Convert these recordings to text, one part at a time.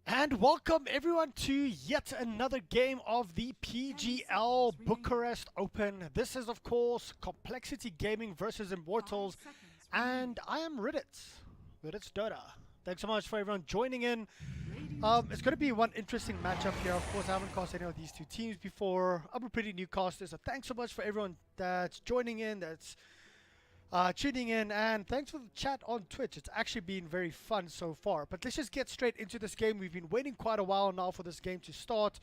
And welcome everyone to yet another game of the PGL Bucharest Open. This is of course Complexity Gaming versus Immortals, and I am Ridditz Dota. Thanks so much for everyone joining in. It's going to be one interesting matchup here. Of course, I haven't cast any of these two teams before. I'm a pretty new caster, so thanks so much for everyone that's joining in, that's tuning in, and thanks for the chat on Twitch. It's actually been very fun so far. But let's just get straight into this game. We've been waiting quite a while now for this game to start.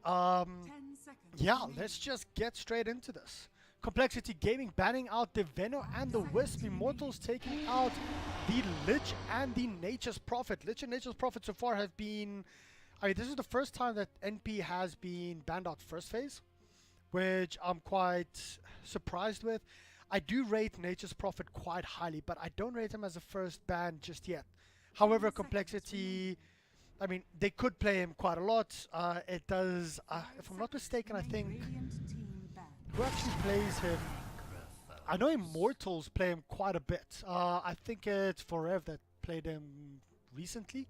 Yeah, let's just get straight into this. Complexity Gaming banning out the Veno and the Wisp. Immortals taking out the Lich and the Nature's Prophet. Lich and Nature's Prophet so far have been... this is the first time that NP has been banned out first phase, which I'm quite surprised with. I do rate Nature's Prophet quite highly, but I don't rate him as a first ban just yet. However, Complexity, they could play him quite a lot. It does, if I'm not mistaken, I think, who actually plays him? I know Immortals play him quite a bit. I think it's Forever that played him recently.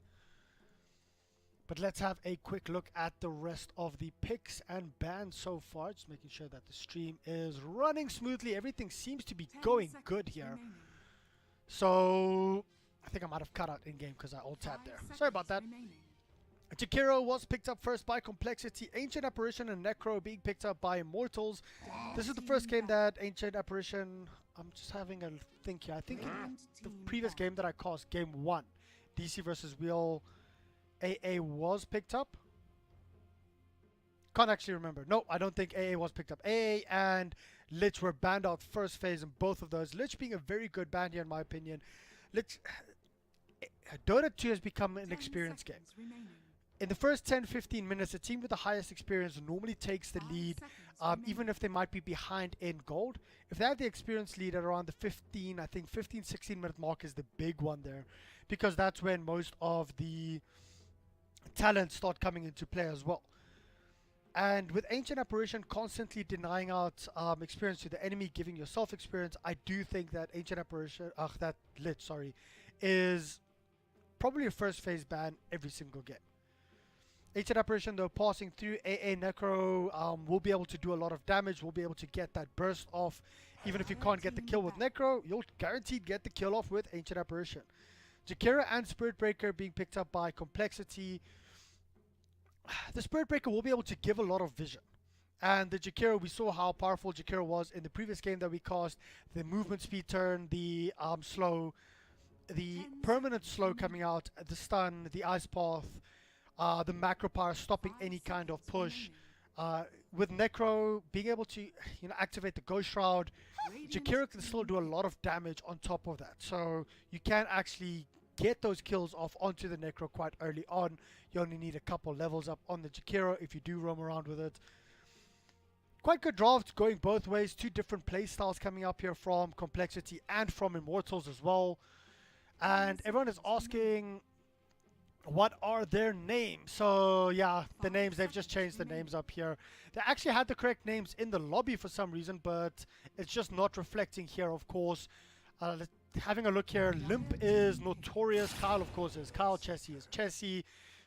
But let's have a quick look at the rest of the picks and bans so far. Just making sure that the stream is running smoothly. Everything seems to be going good here. So I think I might have cut out in-game because I alt-tabbed there. Sorry about that. Jakiro was picked up first by Complexity. Ancient Apparition and Necro being picked up by Immortals. This is the first game that Ancient Apparition... I'm just having a think here. I think in the previous game that I cast, game 1, DC versus Wheel... AA was picked up. Can't actually remember. No, I don't think AA was picked up. AA and Lich were banned out first phase in both of those. Lich being a very good ban here in my opinion. Lich, Dota 2 has become an experience game. In the first 10-15 minutes, the team with the highest experience normally takes the lead, even if they might be behind in gold. If they have the experience lead at around the 15-16 minute mark is the big one there, because that's when most of the talents start coming into play as well. And with Ancient Apparition constantly denying out experience to the enemy, giving yourself experience, I do think that Ancient Apparition, that Lich, sorry, is probably a first phase ban every single game. Ancient Apparition, though, passing through AA Necro, will be able to do a lot of damage, will be able to get that burst off. Even if you can't get the kill with Necro, you'll guaranteed get the kill off with Ancient Apparition. Jakira and Spirit Breaker being picked up by Complexity. The Spirit Breaker will be able to give a lot of vision. And the Jakira, we saw how powerful Jakira was in the previous game that we cast. The movement speed turn, the slow, the permanent slow coming out, the stun, the ice path, the macro power stopping any kind of push. With Necro being able to activate the Ghost Shroud, Jakira can still do a lot of damage on top of that. So you can actually get those kills off onto the Necro quite early on. You only need a couple levels up on the Jakiro if you do roam around with it. Quite good draft going both ways. Two different play styles coming up here from Complexity and from Immortals as well. And everyone is asking, what are their names? So yeah, the names, they've just changed the names up here. They actually had the correct names in the lobby for some reason, but it's just not reflecting here, of course. Having a look here, Limp is Notorious, Kyle of course is Kyle, Chessie is Chessie,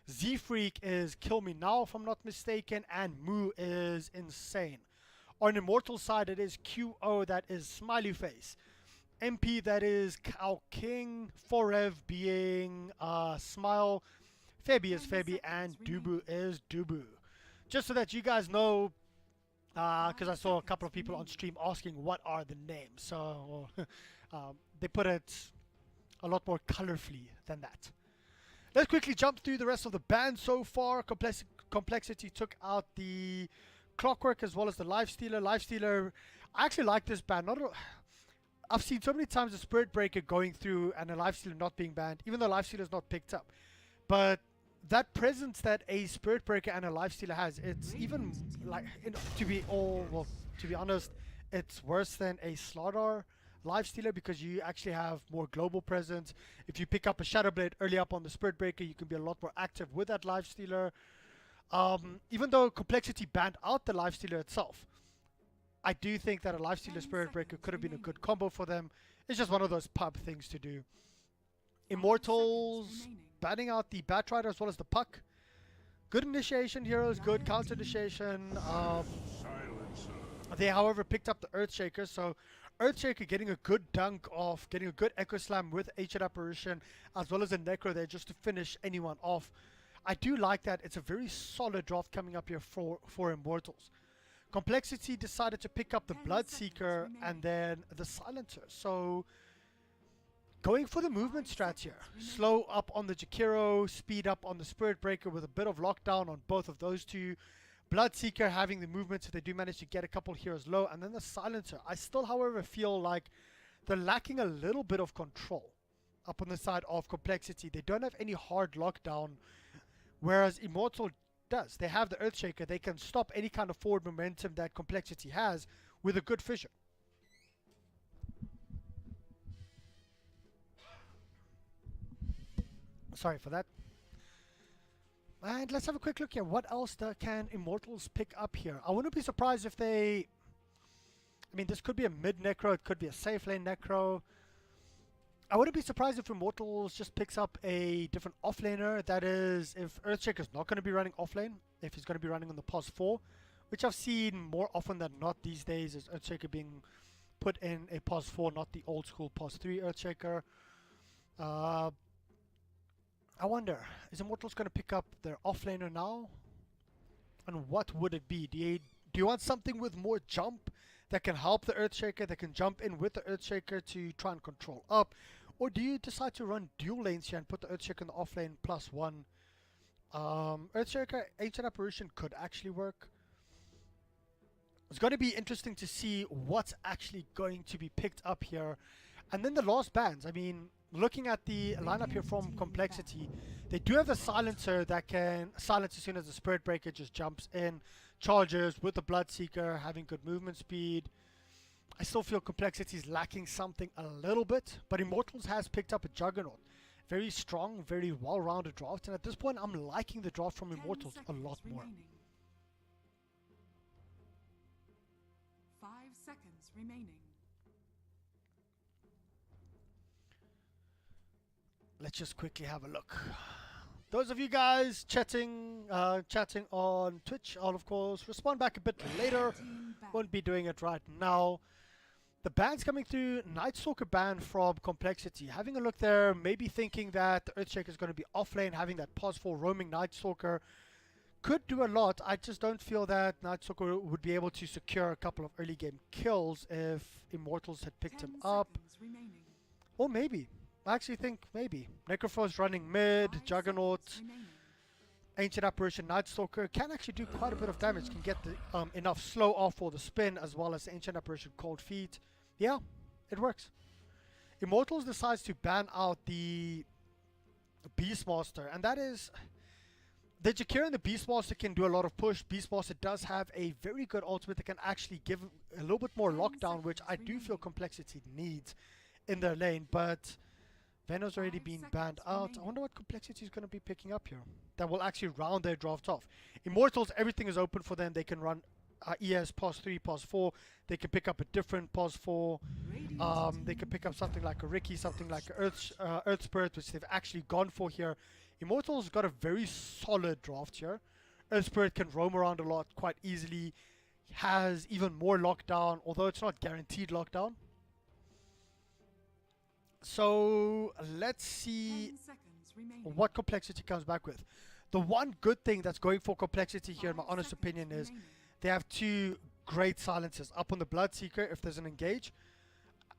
Z-Freak is Kill Me Now if I'm not mistaken, and Moo is Insane. On Immortal side it is QO, that is Smiley Face. MP, that is Cow King, Forev being Smile, Febi is Febi, and Dubu is Dubu. Just so that you guys know, because I saw a couple of people on stream asking what are the names. So they put it a lot more colorfully than that. Let's quickly jump through the rest of the band so far. Complexity took out the Clockwork as well as the Lifestealer. Lifestealer, I actually like this band. I've seen so many times a Spirit Breaker going through and a Lifestealer not being banned, even though Lifestealer is not picked up. But that presence that a Spirit Breaker and a Lifestealer has, it's even like, to be honest, it's worse than a Slardar Lifestealer because you actually have more global presence. If you pick up a Shadow Blade early up on the Spirit Breaker, you can be a lot more active with that Lifestealer. Even though Complexity banned out the Lifestealer itself, I do think that a Lifestealer Spirit Breaker could have been a good combo for them. It's just one of those pub things to do. Immortals, banning out the Batrider as well as the Puck. Good initiation heroes, good counter initiation. They, however, picked up the Earthshaker, so Earthshaker getting a good dunk off, getting a good Echo Slam with Ancient Apparition, as well as a Necro there just to finish anyone off. I do like that. It's a very solid draft coming up here for Immortals. Complexity decided to pick up the Bloodseeker and then the Silencer. So going for the movement strat here. Slow up on the Jakiro, speed up on the Spirit Breaker with a bit of lockdown on both of those two. Bloodseeker having the movement, so they do manage to get a couple heroes low. And then the Silencer. I still, however, feel like they're lacking a little bit of control up on the side of Complexity. They don't have any hard lockdown, whereas Immortal does. They have the Earthshaker. They can stop any kind of forward momentum that Complexity has with a good fissure. Sorry for that. And let's have a quick look here. What else can Immortals pick up here? I wouldn't be surprised if they... I mean, this could be a mid-Necro. It could be a safe lane Necro. I wouldn't be surprised if Immortals just picks up a different offlaner. That is, if Earthshaker's not going to be running offlane, if he's going to be running on the POS 4, which I've seen more often than not these days, is Earthshaker being put in a POS 4, not the old school POS 3 Earthshaker. I wonder, is Immortals going to pick up their offlaner now? And what would it be? Do you want something with more jump that can help the Earthshaker, that can jump in with the Earthshaker to try and control up? Or do you decide to run dual lanes here and put the Earthshaker in the offlane +1? Earthshaker, Ancient Apparition could actually work. It's going to be interesting to see what's actually going to be picked up here. And then the last bans, I mean, looking at the lineup here from Complexity, they do have the Silencer that can silence as soon as the Spirit Breaker just jumps in, charges with the Bloodseeker, having good movement speed. I still feel Complexity is lacking something a little bit, but Immortals has picked up a Juggernaut. Very strong, very well-rounded draft, and at this point I'm liking the draft from Immortals a lot more. 5 seconds remaining. Let's just quickly have a look. Those of you guys chatting on Twitch, I'll of course respond back a bit later. Won't be doing it right now. The bans coming through, Nightstalker ban from Complexity. Having a look there, maybe thinking that the Earthshaker is going to be offlane, having that pause for roaming Nightstalker could do a lot. I just don't feel that Nightstalker would be able to secure a couple of early game kills if Immortals had picked him up. Or maybe. I actually think maybe. Necrophos running mid, Juggernaut, Ancient Apparition, Nightstalker can actually do quite a bit of damage. Can get the, enough slow off for the spin as well as Ancient Apparition Cold Feet. Yeah, it works. Immortals decides to ban out the Beastmaster, and that is... The Jakiro and the Beastmaster can do a lot of push. Beastmaster does have a very good ultimate that can actually give a little bit more lockdown, which I do feel Complexity needs in their lane, but... Venom's already been banned out. I wonder what Complexity is going to be picking up here that will actually round their draft off. Immortals, everything is open for them. They can run ES POS 3, POS 4. They can pick up a different POS 4. They can pick up something like a Ricky, something like a Earth Spirit, which they've actually gone for here. Immortals got a very solid draft here. Earth Spirit can roam around a lot quite easily. Has even more lockdown, although it's not guaranteed lockdown. So let's see what Complexity comes back with. The one good thing that's going for Complexity here, in my honest opinion, is they have two great silencers. Up on the Bloodseeker if there's an engage,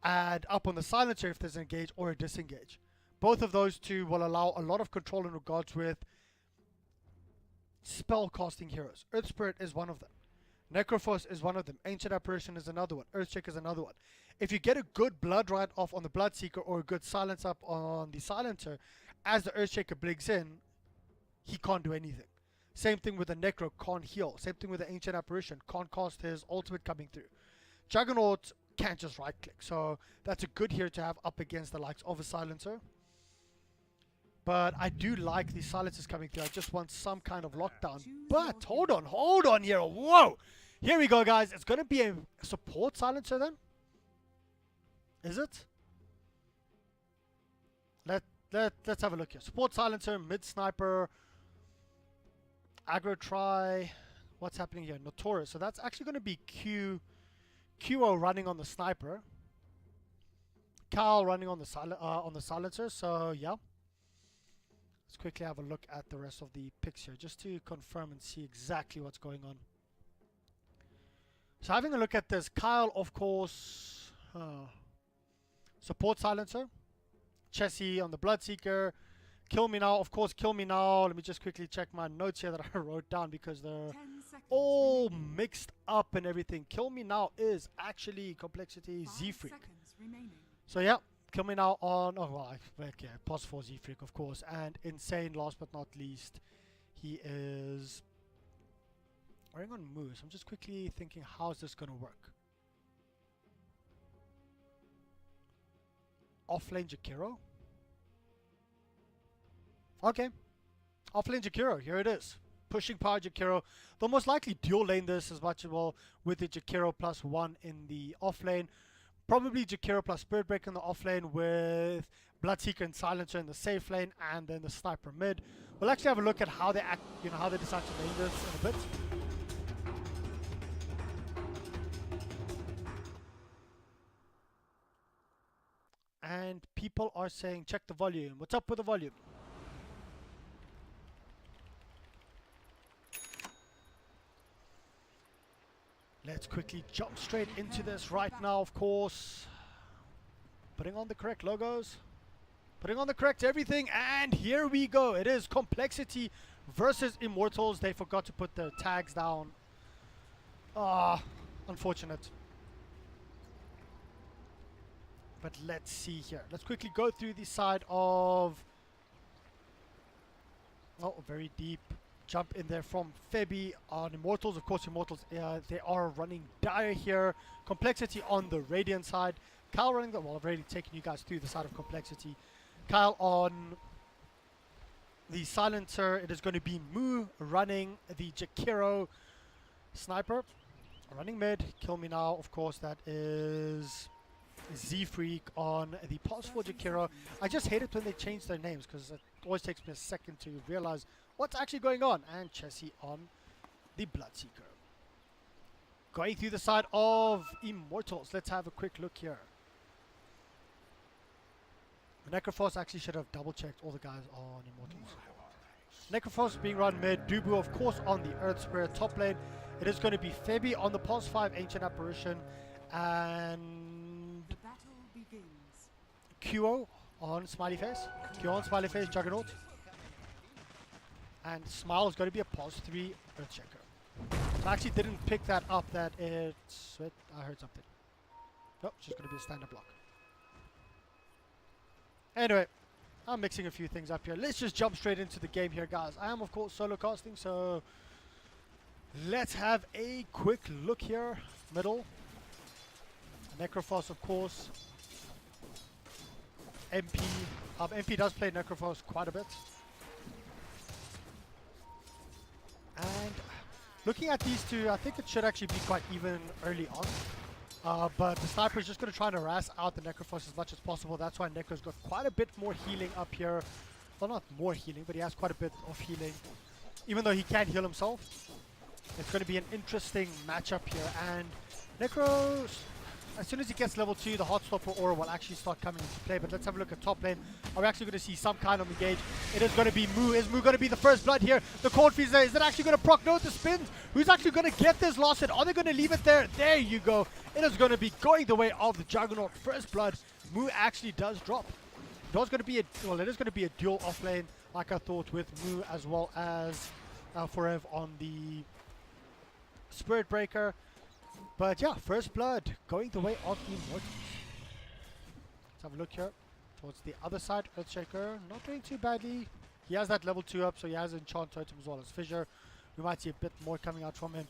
and up on the Silencer if there's an engage or a disengage. Both of those two will allow a lot of control in regards with spell casting heroes. Earth Spirit is one of them. Necrophos is one of them. Ancient Apparition is another one. Earthshaker is another one. If you get a good blood right off on the Bloodseeker or a good silence up on the Silencer, as the Earthshaker blinks in, he can't do anything. Same thing with the Necro, can't heal. Same thing with the Ancient Apparition, can't cast his ultimate coming through. Juggernaut can't just right click, so that's a good hero to have up against the likes of a Silencer. But I do like the silencers coming through. I just want some kind of lockdown. But hold on here. Whoa! Here we go, guys. It's going to be a support silencer then? Is it? Let's have a look here. Support silencer, mid sniper, aggro try. What's happening here? Notorious. So that's actually going to be QO running on the sniper. Kyle running on the silencer. So yeah. Let's quickly have a look at the rest of the picks here, just to confirm and see exactly what's going on. So having a look at this, Kyle, of course, support silencer. Chessie on the Bloodseeker. Kill me now, of course, kill me now. Let me just quickly check my notes here that I wrote down because they're all mixed up and everything. Kill me now is actually Complexity Z-Freak. So yeah, kill me now on, oh well, okay, pause for Z-Freak, of course. And Insane, last but not least, he is wearing on Moose. I'm just quickly thinking, how's this going to work? Offlane Jakiro. Okay. Offlane Jakiro, here it is. Pushing power Jakiro. They'll most likely dual lane this as much as well with the Jakiro +1 in the offlane. Probably Jakiro plus Spirit Breaker in the offlane with Bloodseeker and Silencer in the safe lane, and then the Sniper mid. We'll actually have a look at how they act, how they decide to lane this in a bit. And people are saying, check the volume. What's up with the volume? Let's quickly jump straight into this right now, of course. Putting on the correct logos. Putting on the correct everything. And here we go. It is Complexity versus Immortals. They forgot to put their tags down. Ah, unfortunate. But let's see here. Let's quickly go through the side of... Oh, very deep jump in there from Febby on Immortals. Of course, Immortals, they are running Dire here. Complexity on the Radiant side. Kyle running the... Well, I've already taken you guys through the side of Complexity. Kyle on the Silencer. It is going to be Moo running the Jakiro Sniper. Running mid. Kill me now. Of course, that is... Z-Freak on the Pulse4 Jakiro. I just hate it when they change their names because it always takes me a second to realize what's actually going on. And Chessie on the Bloodseeker. Going through the side of Immortals. Let's have a quick look here. Necrophos actually should have double checked all the guys on Immortals. Necrophos being run mid. Dubu, of course, on the Earth Spirit top lane. It is going to be Febby on the Pulse 5 Ancient Apparition. And QO on Smiley Face. QO on Smiley Face, Juggernaut. And Smile is going to be a Pulse 3 Earthshaker. So I actually didn't pick that up, that it's... Wait, I heard something. Nope, it's just going to be a standard block. Anyway, I'm mixing a few things up here. Let's just jump straight into the game here, guys. I am, of course, solo casting, so... Let's have a quick look here. Middle. Necrophos, of course. MP. MP does play Necrophos quite a bit. And looking at these two, I think it should actually be quite even early on. But the Sniper is just going to try and harass out the Necrophos as much as possible. That's why Necro's got quite a bit more healing up here. Well, not more healing, but he has quite a bit of healing. Even though he can heal himself. It's going to be an interesting matchup here. And Necro... As soon as he gets level 2, the Heartstopper aura will actually start coming into play. But let's have a look at top lane. Are we actually going to see some kind of engage? It is going to be Moo. Is Moo going to be the first blood here? The Cornfields there. Is it actually going to proc? No, the spins. Who's actually going to get this lost? Are they going to leave it there? There you go. It is going to be going the way of the Juggernaut. First blood. Moo actually does drop. It was going to be a... Well, it is going to be a dual off lane, like I thought, with Moo as well as Forever on the Spirit Breaker. But yeah, first blood going the way of the Immortals. Let's have a look here towards the other side. Earthshaker not doing too badly. He has that level 2 up, so he has Enchant Totem as well as Fissure. We might see a bit more coming out from him.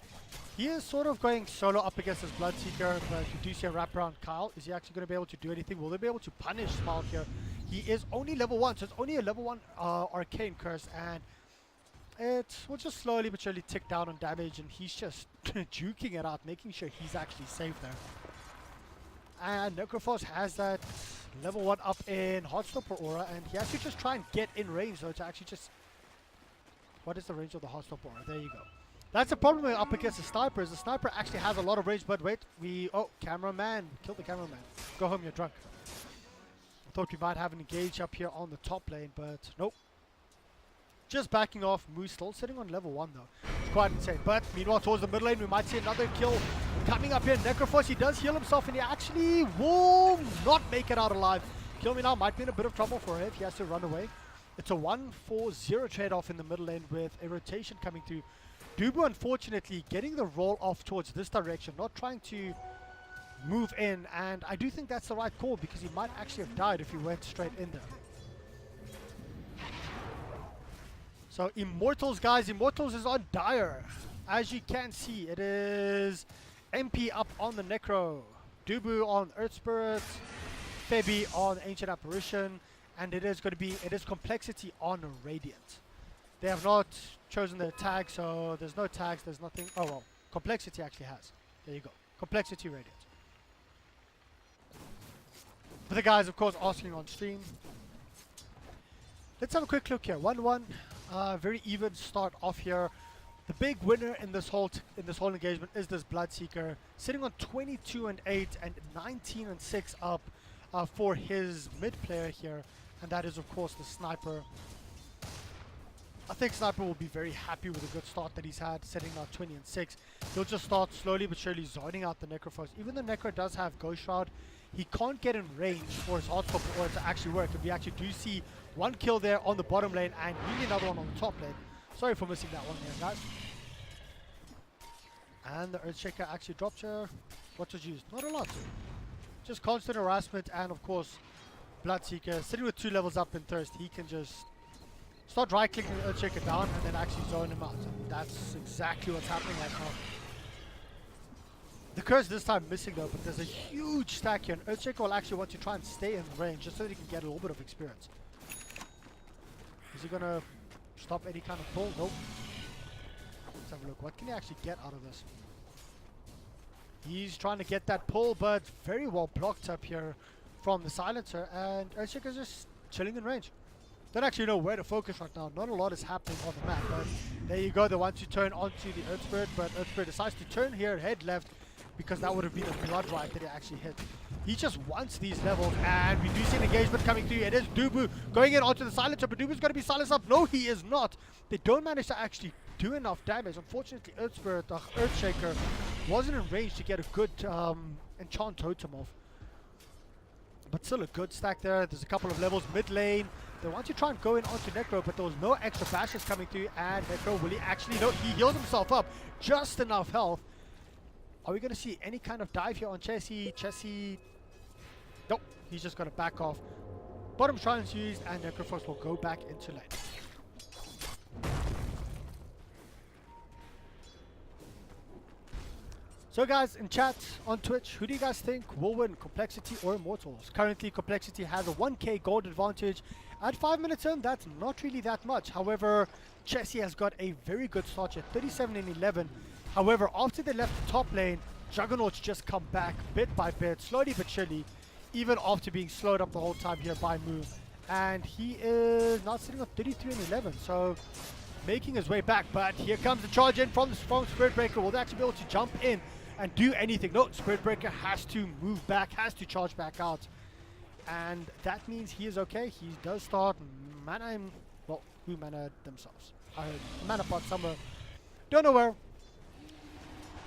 He is sort of going solo up against his Bloodseeker, but you do see a wraparound Kyle. Is he actually going to be able to do anything? Will they be able to punish Smile here? He is only level 1, so it's only a level 1 Arcane Curse, and it will just slowly but surely tick down on damage, and he's just juking it out, making sure he's actually safe there. And Necrophos has that Level 1 up in Heartstopper Aura, and he has to just try and get in range though to actually just... What is the range of the Heartstopper Aura? There you go. That's the problem when up against the sniper, is the sniper actually has a lot of range, but wait, oh, cameraman, kill the cameraman. Go home, you're drunk. I thought we might have an engage up here on the top lane, but nope. Just backing off. Moose still sitting on level 1 though. It's quite insane. But meanwhile, towards the mid lane, we might see another kill coming up here. Necroforce, he does heal himself, and he actually will not make it out alive. Kill Me Now might be in a bit of trouble for him if he has to run away. It's a 1-4-0 trade-off in the middle lane with a rotation coming through. Dubu, unfortunately, getting the roll off towards this direction, not trying to move in, and I do think that's the right call because he might actually have died if he went straight in there. So Immortals, guys, Immortals is on Dire. As you can see, it is MP up on the Necro, Dubu on Earth Spirit, Febi on Ancient Apparition, and it is Complexity on Radiant. They have not chosen their tag, so there's no tags, there's nothing. Oh well, Complexity actually has. There you go, Complexity Radiant. For the guys, of course, asking on stream, let's have a quick look here. 1-1. Very even start off here. The big winner in this whole engagement is this Bloodseeker, sitting on 22-8 and 19-6 up for his mid player here, and that is of course the Sniper. I think Sniper will be very happy with the good start that he's had, sitting now 20-6. He'll just start slowly but surely zoning out the Necroforce. Even the Necro does have Ghost Shroud, he can't get in range for his Heartstopper Aura to actually work. And we actually do see one kill there on the bottom lane and really another one on the top lane. Sorry for missing that one there, guys. And the Earthshaker actually dropped here. What was used? Not a lot. Just constant harassment, and of course Bloodseeker sitting with 2 levels up in Thirst. He can just start right clicking the Earthshaker down and then actually zone him out. And that's exactly what's happening right now. The curse this time missing though, but there's a huge stack here, and Earthshaker will actually want to try and stay in range just so that he can get a little bit of experience. Is he gonna stop any kind of pull? Nope. Let's have a look. What can he actually get out of this? He's trying to get that pull, but very well blocked up here from the silencer, and Earthshaker's just chilling in range. Don't actually know where to focus right now. Not a lot is happening on the map, but there you go. They want to turn onto the Earth Spirit, but Earth Spirit decides to turn here, head left, because that would have been a blood right that he actually hit. He just wants these levels, and we do see an engagement coming through. It is Dubu going in onto the silencer, but Dubu's going to be silenced up. No, he is not. They don't manage to actually do enough damage. Unfortunately, Earth Spirit, the Earthshaker, wasn't in range to get a good enchant totem off. But still a good stack there. There's a couple of levels mid lane. They want to try and go in onto Necro, but there was no extra bashes coming through, and Necro, will he actually? No, he heals himself up. Just enough health. Are we going to see any kind of dive here on Chessie? Chessie, nope, he's just going to back off. Bottom shrine's used, and Necroforce will go back into lane. So guys, in chat on Twitch, who do you guys think will win, Complexity or Immortals? Currently, Complexity has a 1k gold advantage. At 5 minutes in, that's not really that much. However, Chessie has got a very good start at 37 and 11. However, after they left the top lane, Juggernauts just come back bit by bit, slowly but surely, even after being slowed up the whole time here by Move. And he is now sitting on 33 and 11, so making his way back. But here comes the charge in from Spirit Breaker. Will they actually be able to jump in and do anything? No, Spirit Breaker has to move back, has to charge back out. And that means he is okay. He does start mana, well, who mana themselves? I heard mana pot somewhere. Don't know where.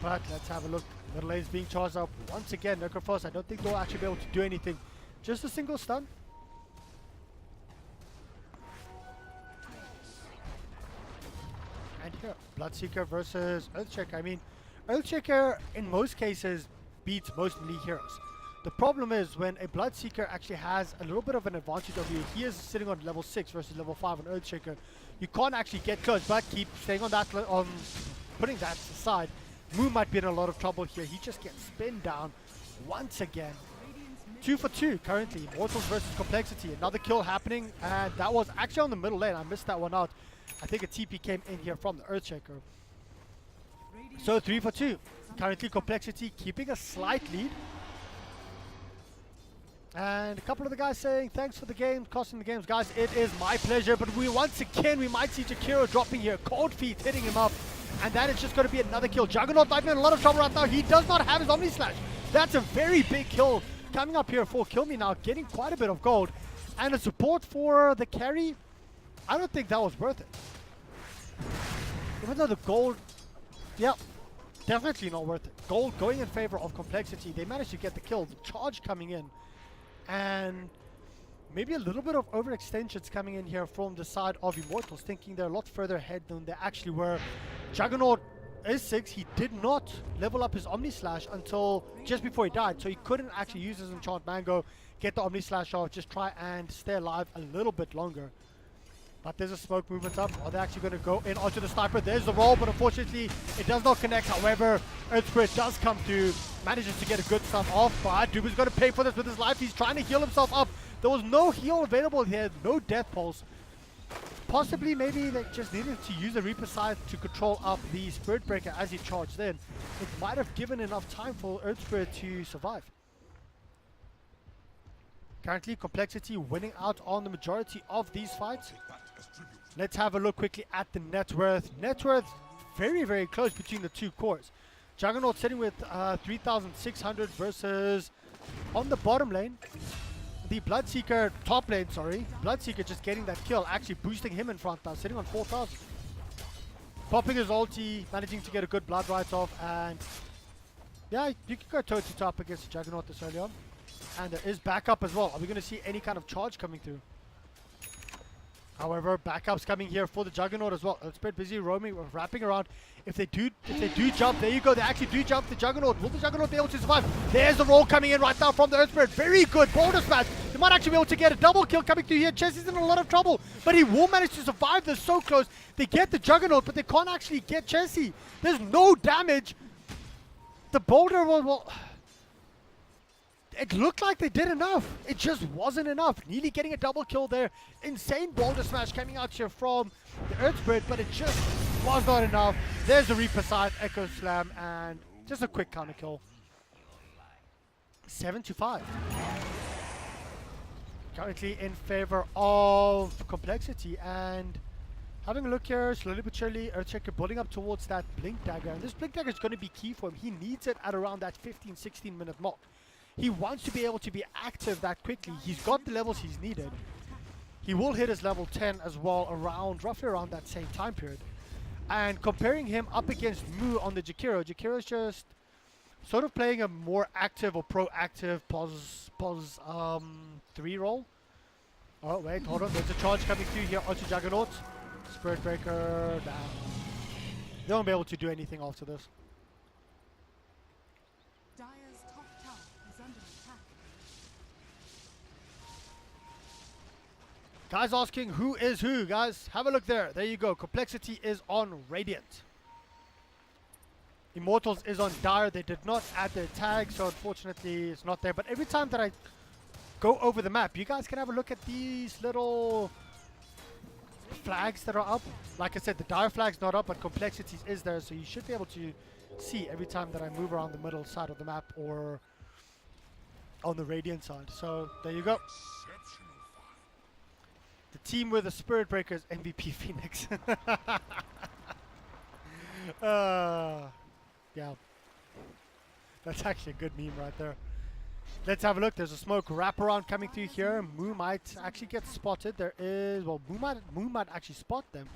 But let's have a look. Middle lane is being charged up once again. Necroforce, I don't think they'll actually be able to do anything. Just a single stun. And here, Bloodseeker versus Earthshaker. I mean, Earthshaker in most cases beats most melee heroes. The problem is when a Bloodseeker actually has a little bit of an advantage over you. He is sitting on level 6 versus level 5 on Earthshaker. You can't actually get close, but keep staying on that, putting that aside. Moo might be in a lot of trouble here. He just gets spin down once again. 2 for 2 currently. Immortals versus Complexity. Another kill happening, and that was actually on the middle lane. I missed that one out. I think a TP came in here from the Earthshaker. So 3 for 2. Currently Complexity keeping a slight lead. And a couple of the guys saying, thanks for the game, costing the games. Guys, it is my pleasure. But once again, we might see Jakiro dropping here. Cold Feet hitting him up. And that is just going to be another kill. Juggernaut might be in a lot of trouble right now. He does not have his Omni Slash. That's a very big kill. Coming up here for Kill Me now, getting quite a bit of gold. And a support for the carry. I don't think that was worth it. Even though the gold, yeah, definitely not worth it. Gold going in favor of Complexity. They managed to get the kill. The charge coming in. And maybe a little bit of overextensions coming in here from the side of Immortals, thinking they're a lot further ahead than they actually were. Juggernaut is 6. He did not level up his Omni Slash until just before he died, so he couldn't actually use his Enchant Mango, get the Omni Slash off, just try and stay alive a little bit longer. But there's a smoke movement up. Are they actually going to go in onto the sniper? There's the roll, but unfortunately it does not connect. However, Earth Spirit does come through, manages to get a good stuff off, but Duba's going to pay for this with his life. He's trying to heal himself up. There was no heal available here, no death pulse. Possibly maybe they just needed to use the Reaper Scythe to control up the Spirit Breaker as he charged in. It might have given enough time for Earth Spirit to survive. Currently, Complexity winning out on the majority of these fights. Let's have a look quickly at the net worth. Net worth very, very close between the two cores. Juggernaut sitting with 3,600 versus on the bottom lane. The Bloodseeker, top lane, sorry. Bloodseeker just getting that kill, actually boosting him in front now, sitting on 4,000. Popping his ulti, managing to get a good blood right off, and yeah, you can go toe to top against the Juggernaut this early on. And there is backup as well. Are we going to see any kind of charge coming through? However, backup's coming here for the Juggernaut as well. It's been busy roaming, wrapping around. If they do jump, there you go. They actually do jump the Juggernaut. Will the Juggernaut be able to survive? There's the roll coming in right now from the Earth Spirit. Very good boulder smash. They might actually be able to get a double kill coming through here. Chessie's in a lot of trouble, but he will manage to survive. They're so close. They get the Juggernaut, but they can't actually get Chessie. There's no damage. The boulder will it looked like they did enough. It just wasn't enough. Nearly getting a double kill there. Insane boulder smash coming out here from the Earth Spirit, but it just was not enough. There's the Reaper Side, Echo Slam, and just a quick counter kill. 7-5. Currently in favor of Complexity, and having a look here, slowly but surely, Earthshaker building up towards that Blink Dagger, and this Blink Dagger is going to be key for him. He needs it at around that 15-16 minute mark. He wants to be able to be active that quickly. He's got the levels he's needed. He will hit his level 10 as well roughly around that same time period. And comparing him up against Mu on the Jakiro's just sort of playing a more active or proactive pos 3 role. Oh wait, hold on, there's a charge coming through here onto Juggernaut. Spirit Breaker down. They won't be able to do anything after this. Dire's top tower is under attack. Guys asking who is who, guys. Have a look there. There you go. Complexity is on Radiant. Immortals is on Dire. They did not add their tag, so unfortunately it's not there. But every time that I go over the map, you guys can have a look at these little flags that are up. Like I said, the Dire flag's not up, but Complexities is there, so you should be able to see every time that I move around the middle side of the map or on the Radiant side. So there you go. The team with the Spirit Breakers, MVP Phoenix. Yeah. That's actually a good meme right there. Let's have a look. There's a smoke wraparound coming through here. Mu might actually get spotted. There is, well, Mu might actually spot them.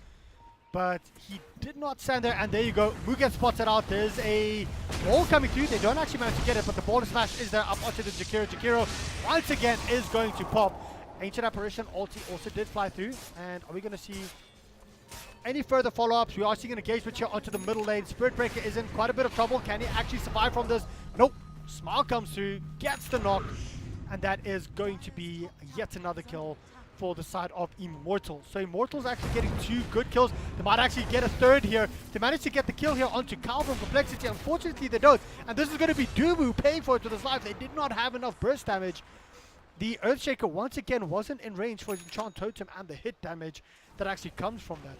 But he did not stand there, and there you go. Mu gets spotted out. There's a ball coming through. They don't actually manage to get it, but the ball smash is there up onto the Jakiro. Jakiro once again is going to pop. Ancient Apparition ulti also did fly through. And are we going to see any further follow-ups? We are seeing an engagement here onto the middle lane. Spirit Breaker is in quite a bit of trouble. Can he actually survive from this? Nope. Smile comes through, gets the knock, and that is going to be yet another kill for the side of Immortals. So Immortals actually getting 2 good kills. They might actually get a third here. They managed to get the kill here onto Cal from Complexity. Unfortunately, they don't. And this is going to be Dubu paying for it with his life. They did not have enough burst damage. The Earthshaker once again wasn't in range for his Enchant Totem and the hit damage that actually comes from that.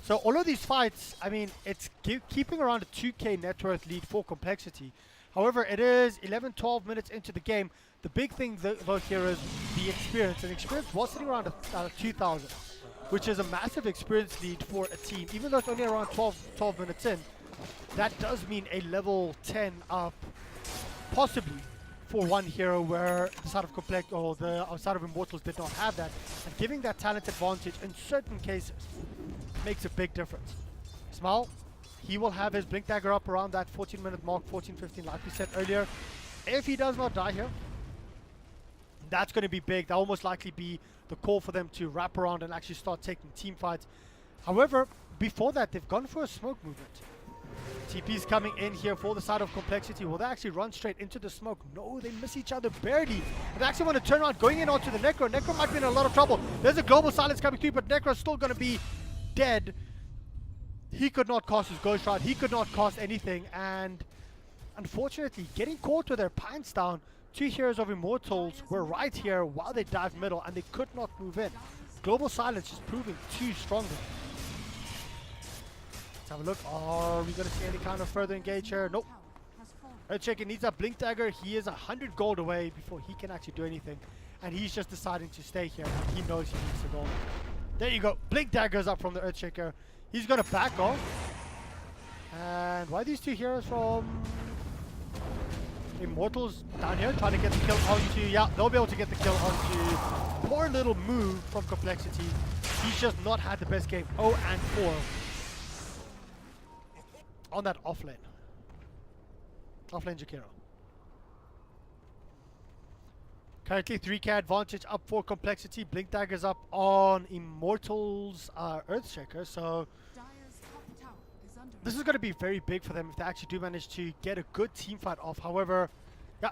So all of these fights, I mean, it's keeping around a 2k net worth lead for Complexity. However, it is 11-12 minutes into the game. The big thing though here is the experience. And experience was sitting around 2,000, which is a massive experience lead for a team. Even though it's only around 12 minutes in, that does mean a level 10 up, possibly, for one hero where the side of Complex or the side of Immortals did not have that. And giving that talent advantage in certain cases makes a big difference. Smile, he will have his Blink Dagger up around that 14-minute mark, 14-15, like we said earlier. If he does not die here, that's going to be big. That will most likely be the call for them to wrap around and actually start taking team fights. However, before that, they've gone for a smoke movement. TP's coming in here for the side of Complexity. Will they actually run straight into the smoke? No, they miss each other barely. They actually want to turn around, going in onto the Necro. Necro might be in a lot of trouble. There's a global silence coming through, but Necro's still going to be dead. He could not cast his Ghost Shroud. He could not cast anything. And unfortunately, getting caught with their pants down, two heroes of Immortals were right here while they dived middle, and they could not move in. Global silence is proving too strong. Let's have a look. Are we going to see any kind of further engage here? Nope. Earthshaker needs a Blink Dagger. He is 100 gold away before he can actually do anything. And he's just deciding to stay here. And he knows he needs the gold. There you go. Blink Dagger's up from the Earthshaker. He's going to back off. And why are these two heroes from Immortals down here trying to get the kill onto... Yeah, they'll be able to get the kill onto... Poor little move from Complexity. He's just not had the best game. 0 and 4 on that offlane. Offlane Jakiro. Currently 3k advantage up for Complexity. Blink Dagger's up on Immortals Earthshaker. So this is going to be very big for them if they actually do manage to get a good team fight off. However, yeah,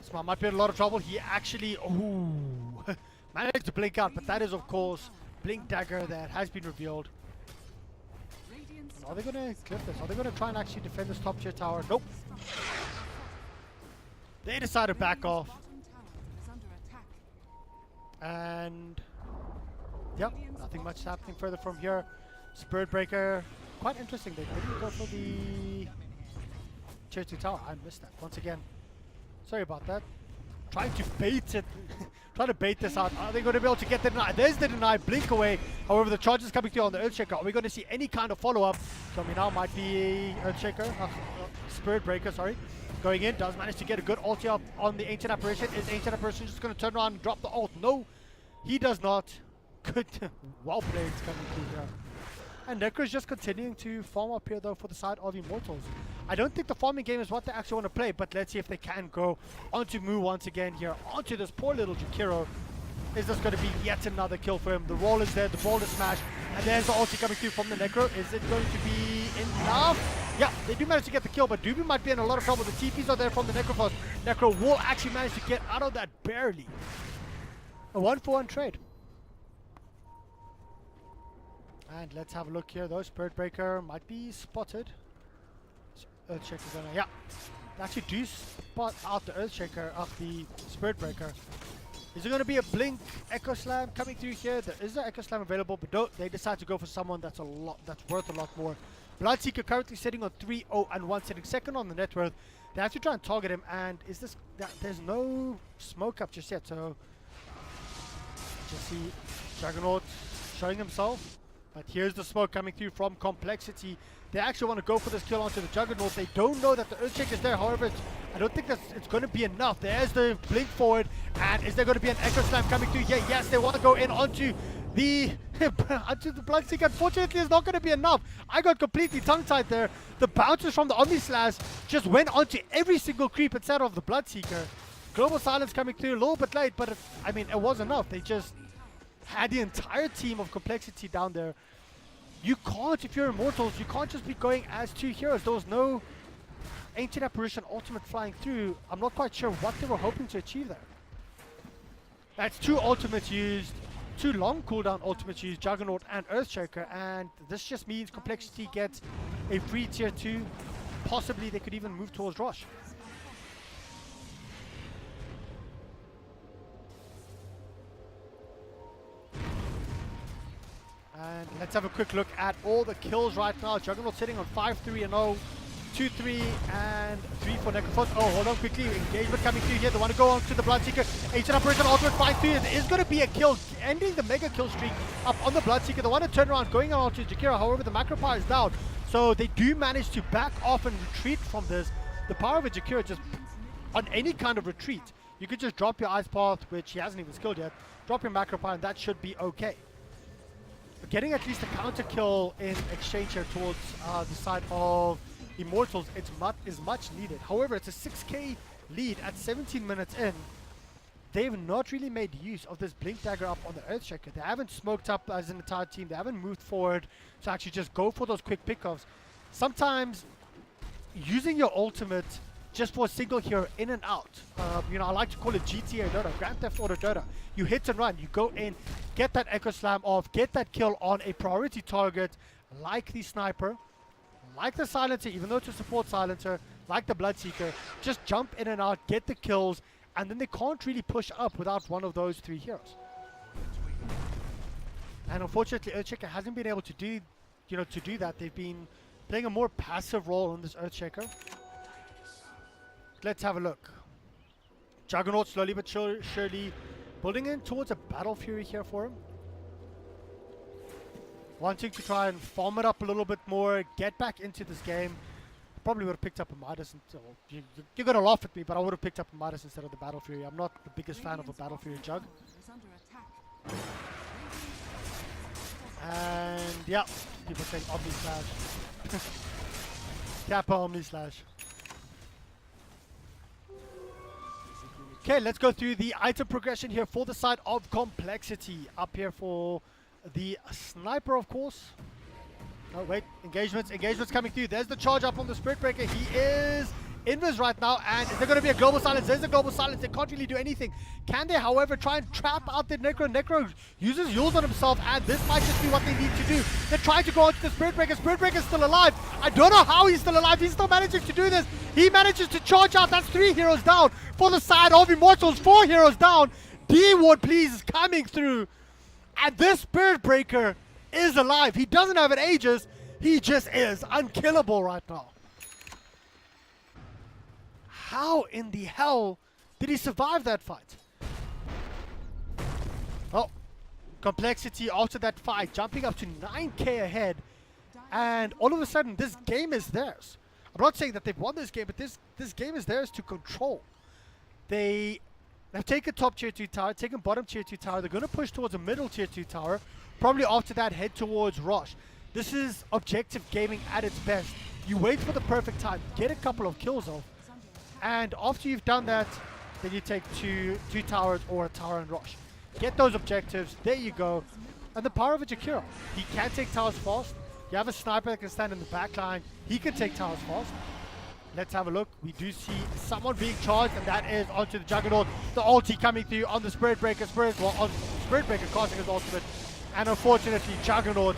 Smart might be in a lot of trouble. He actually managed to blink out, but that is of course Blink Dagger that has been revealed. Are they going to clip this? Are they going to try and actually defend this top tier tower? Nope. They decide to back off. And yep, nothing much happening further from here. Spirit Breaker, quite interesting. They didn't go for the tier 2 tower. I missed that once again. Sorry about that. Trying to bait it. Trying to bait this out. Are they going to be able to get the deny? There's the deny. Blink away. However, the charge is coming through on the Earthshaker. Are we going to see any kind of follow-up? So now might be Earthshaker. Spirit Breaker, sorry. Going in. Does manage to get a good ulti up on the Ancient Apparition. Is Ancient Apparition just going to turn around and drop the ult? No, he does not. Good. Well played coming through here. And Necro's just continuing to farm up here though for the side of Immortals. I don't think the farming game is what they actually want to play, but let's see if they can go onto Mu once again here, onto this poor little Jakiro. Is this going to be yet another kill for him? The roll is there, the ball is smashed, and there's the ulti coming through from the Necro. Is it going to be enough? Yeah, they do manage to get the kill, but Doobie might be in a lot of trouble. The TPs are there from the Necro first. Necro will actually manage to get out of that barely. A 1-for-1 trade. And let's have a look here though. Spirit Breaker might be spotted. Earthshaker's gonna, yeah. They actually do spot out the Earthshaker of the Spirit Breaker. Is there gonna be a Blink Echo Slam coming through here? There is an Echo Slam available, but don't, they decide to go for someone that's worth a lot more. Bloodseeker currently sitting on 3-0-1, sitting second on the net worth. They have to try and target him, and is this there's no smoke up just yet, so just see Juggernaut showing himself. But here's the smoke coming through from Complexity. They actually want to go for this kill onto the Juggernaut. They don't know that the Earthshaker is there. However, I don't think it's going to be enough. There's the blink forward. And is there going to be an Echo Slam coming through here? Yes, they want to go in onto the onto the Bloodseeker. Unfortunately, it's not going to be enough. I got completely tongue-tied there. The bounces from the Omni Slash just went onto every single creep instead of the Bloodseeker. Global Silence coming through a little bit late, but I mean, it was enough. They just had the entire team of Complexity down there. You can't, if you're Immortals, you can't just be going as two heroes. There was no Ancient Apparition ultimate flying through. I'm not quite sure what they were hoping to achieve there. That's two ultimates used, two long cooldown ultimates used, Juggernaut and Earthshaker, and this just means Complexity gets a free tier 2. Possibly they could even move towards Rosh. And let's have a quick look at all the kills right now. Juggernaut sitting on 5-3-0. 2, 3, and 3 for Necrophos. Oh, hold on quickly. Engagement coming through here. They want to go on to the Bloodseeker. Ancient Operation Ultimate Fight through. It is going to be a kill, ending the mega kill streak up on the Bloodseeker. They want to turn around, going on to Jakira. However, the macro power is down. So they do manage to back off and retreat from this. The power of a Jakira just on any kind of retreat. You could just drop your Ice Path, which he hasn't even skilled yet. Drop your macro power, and that should be okay. But getting at least a counter kill in exchange here towards the side of Immortals is much needed. However, it's a 6k lead at 17 minutes in. They've not really made use of this Blink Dagger up on the Earthshaker. They haven't smoked up as an entire team. They haven't moved forward to actually just go for those quick pickoffs. Sometimes using your ultimate just for a single hero in and out. You know, I like to call it GTA Dota, Grand Theft Auto Dota. You hit and run, you go in, get that Echo Slam off, get that kill on a priority target like the Sniper, like the Silencer, even though it's a support Silencer, like the Bloodseeker. Just jump in and out, get the kills, and then they can't really push up without one of those 3 heroes. And unfortunately, Earthshaker hasn't been able to do, that. They've been playing a more passive role in this Earthshaker. Let's have a look. Juggernaut slowly but surely building in towards a Battle Fury here for him. Wanting to try and farm it up a little bit more, get back into this game. Probably would have picked up a Midas. You're going to laugh at me, but I would have picked up a Midas instead of the Battle Fury. I'm not the biggest fan of a Battle Fury Jug. And yeah, people saying Omni Slash. Kappa Omni Slash. Okay, let's go through the item progression here for the side of Complexity. Up here for the Sniper, of course. Oh, wait. Engagements coming through. There's the charge up on the Spirit Breaker. He is invis right now. And is there going to be a Global Silence? There's a Global Silence. They can't really do anything. Can they, however, try and trap out the Necro? Necro uses Yules on himself, and this might just be what they need to do. They're trying to go onto the Spirit Breaker. Spirit Breaker's still alive. I don't know how he's still alive. He's still managing to do this. He manages to charge out. That's 3 heroes down for the side of Immortals. 4 heroes down. D-Ward, please, is coming through. And this Spirit Breaker is alive. He doesn't have an Aegis. He just is unkillable right now. How in the hell did he survive that fight? Oh, Complexity after that fight, jumping up to 9k ahead. And all of a sudden, this game is theirs. I'm not saying that they've won this game, but this game is theirs to control. They have taken top tier 2 tower, taken bottom tier 2 tower. They're going to push towards a middle tier 2 tower. Probably after that, head towards Rosh. This is objective gaming at its best. You wait for the perfect time, get a couple of kills off, and after you've done that, then you take two towers or a tower and Rosh. Get those objectives, there you go. And the power of a Jakiro. He can take towers fast. You have a Sniper that can stand in the back line. He can take towers fast. Let's have a look. We do see someone being charged, and that is onto the Juggernaut. The ulti coming through on the Spirit Breaker. Spirit Breaker casting his ultimate. And unfortunately, Juggernaut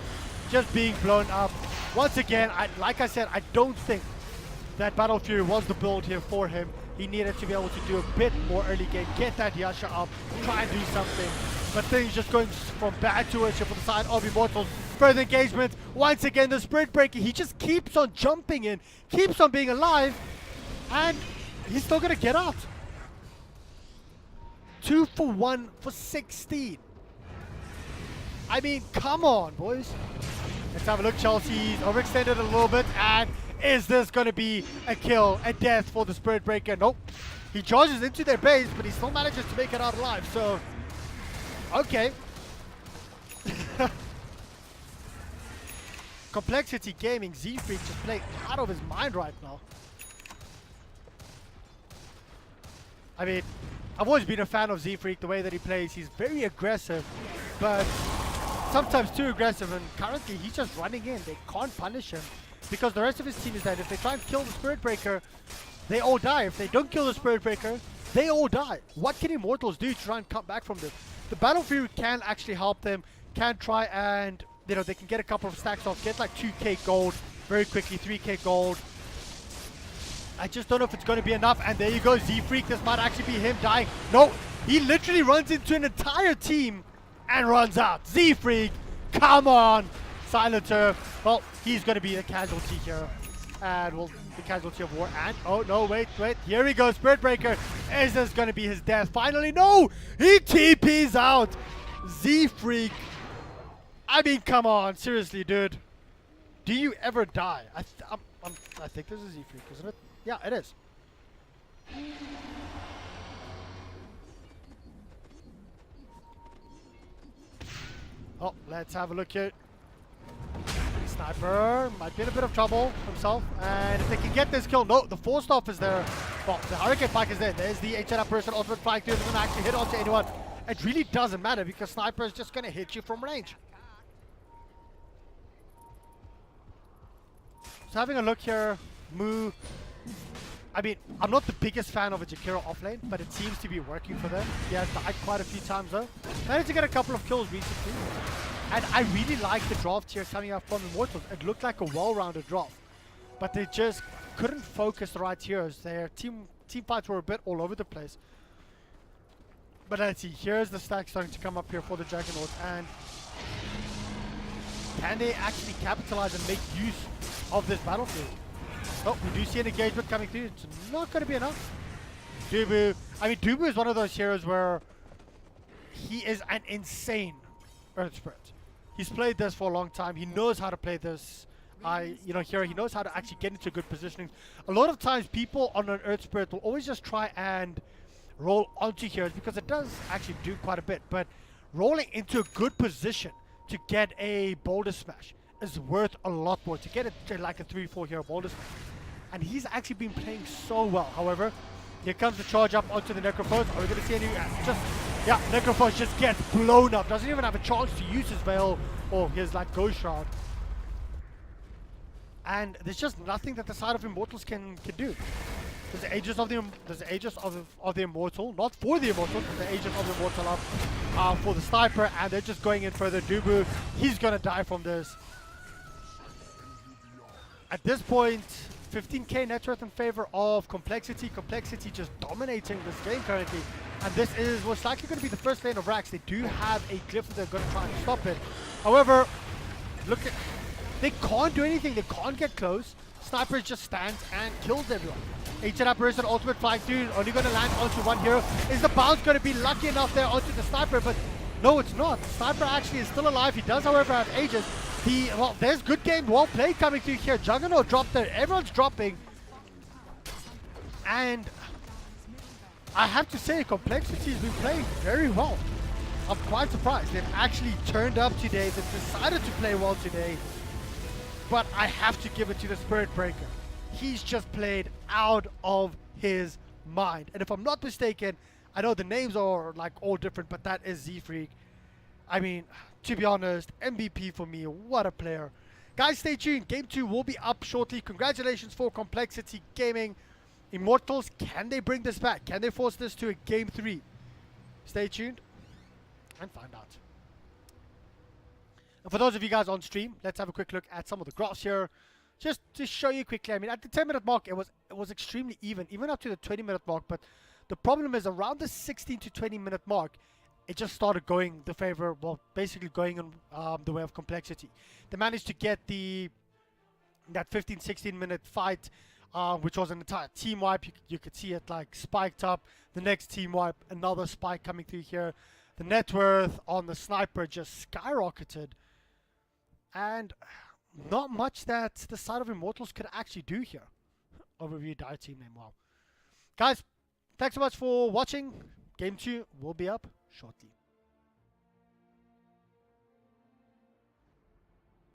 just being blown up. Once again, like I said, I don't think that Battle Fury was the build here for him. He needed to be able to do a bit more early game, get that Yasha up, try and do something. But things just going from bad to worse here for the side of Immortals. Further engagement. Once again, the Spirit Breaker, he just keeps on jumping in, keeps on being alive, and he's still going to get out. 2 for 1 for 16. I mean, come on, boys. Let's have a look. Chelsea's overextended a little bit, and is this going to be a kill, a death for the Spirit Breaker? Nope. He charges into their base, but he still manages to make it out alive, so... Okay. Complexity Gaming, Z-Freak just playing out of his mind right now. I mean, I've always been a fan of Z-Freak, the way that he plays. He's very aggressive, but sometimes too aggressive, and currently he's just running in. They can't punish him because the rest of his team is dead. If they try and kill the Spirit Breaker, they all die. If they don't kill the Spirit Breaker, they all die. What can Immortals do to try and come back from this? The Battle Fury can actually help them, can try and, you know, they can get a couple of stacks off, get like 2k gold very quickly, 3k gold. I just don't know if it's going to be enough, and there you go, Z-Freak. This might actually be him dying. No, he literally runs into an entire team and runs out. Z-Freak, come on. Silencer, well, he's going to be the casualty here. And the casualty of war. And oh no, wait, here we go. Spirit Breaker. Is this gonna be his death? Finally, no! He TP's out. Z-Freak. I mean, come on, seriously, dude. Do you ever die? I think this is Z-Freak, isn't it? Yeah, it is. Oh, let's have a look here. Sniper might be in a bit of trouble himself, and if they can get this kill, no, the forced off is there. Well, the Hurricane Pike is there. There's the HNR person, ultimate flying through, doesn't actually hit onto anyone. It really doesn't matter because Sniper is just going to hit you from range. So having a look here, Moo. I mean, I'm not the biggest fan of a Jakiro offlane, but it seems to be working for them. He has died quite a few times though. Managed to get a couple of kills recently. And I really like the draft here coming up from Immortals. It looked like a well-rounded draft. But they just couldn't focus the right heroes. Their team fights were a bit all over the place. But let's see, here's the stack starting to come up here for the Juggernaut. And can they actually capitalize and make use of this battlefield? Oh, we do see an engagement coming through. It's not going to be enough. Dubu. I mean, Dubu is one of those heroes where he is an insane Earth Spirit. He's played this for a long time. He knows how to play this. Hero. He knows how to actually get into good positioning. A lot of times, people on an Earth Spirit will always just try and roll onto heroes because it does actually do quite a bit. But rolling into a good position to get a boulder smash is worth a lot more. To get it to like a 3-4 hero boulder smash. And he's actually been playing so well. However, here comes the charge up onto the Necrophos. Are we going to see any? Necrophos just gets blown up. Doesn't even have a chance to use his Veil or his like Ghost Shroud. And there's just nothing that the side of Immortals can do. There's the Aegis of the Immortal, not for the Immortal, but the Aegis of the Immortal up for the Sniper, and they're just going in further. Dubu, he's gonna die from this. At this point, 15k net worth in favor of Complexity. Complexity just dominating this game currently. And this is most likely going to be the first lane of Rax. They do have a glyph that they're going to try and stop it. However, they can't do anything. They can't get close. Sniper just stands and kills everyone. HNR person, ultimate flying through, only going to land onto one hero. Is the bounce going to be lucky enough there onto the Sniper? But no, it's not. Sniper actually is still alive. He does, however, have Aegis. There's good game, well played coming through here. Juggernaut dropped there. Everyone's dropping. And I have to say, Complexity has been playing very well. I'm quite surprised. They've actually turned up today. They've decided to play well today. But I have to give it to the Spirit Breaker. He's just played out of his mind. And if I'm not mistaken, I know the names are like all different, but that is Z-Freak. I mean, to be honest, MVP for me. What a player. Guys, stay tuned. Game 2 will be up shortly. Congratulations for Complexity Gaming. Immortals, can they bring this back? Can they force this to a Game 3? Stay tuned and find out. And for those of you guys on stream, let's have a quick look at some of the graphs here. Just to show you quickly, I mean, at the 10-minute mark, it was extremely even up to the 20-minute mark. But the problem is around the 16 to 20-minute mark, it just started going the favor, well, basically going in the way of Complexity. They managed to get that 15-16 minute fight, which was an entire team wipe. You could see it like spiked up. The next team wipe, another spike coming through here. The net worth on the Sniper just skyrocketed. And not much that the side of Immortals could actually do here. Overview, dire team name, wow. Guys, thanks so much for watching. Game 2 will be up shortly.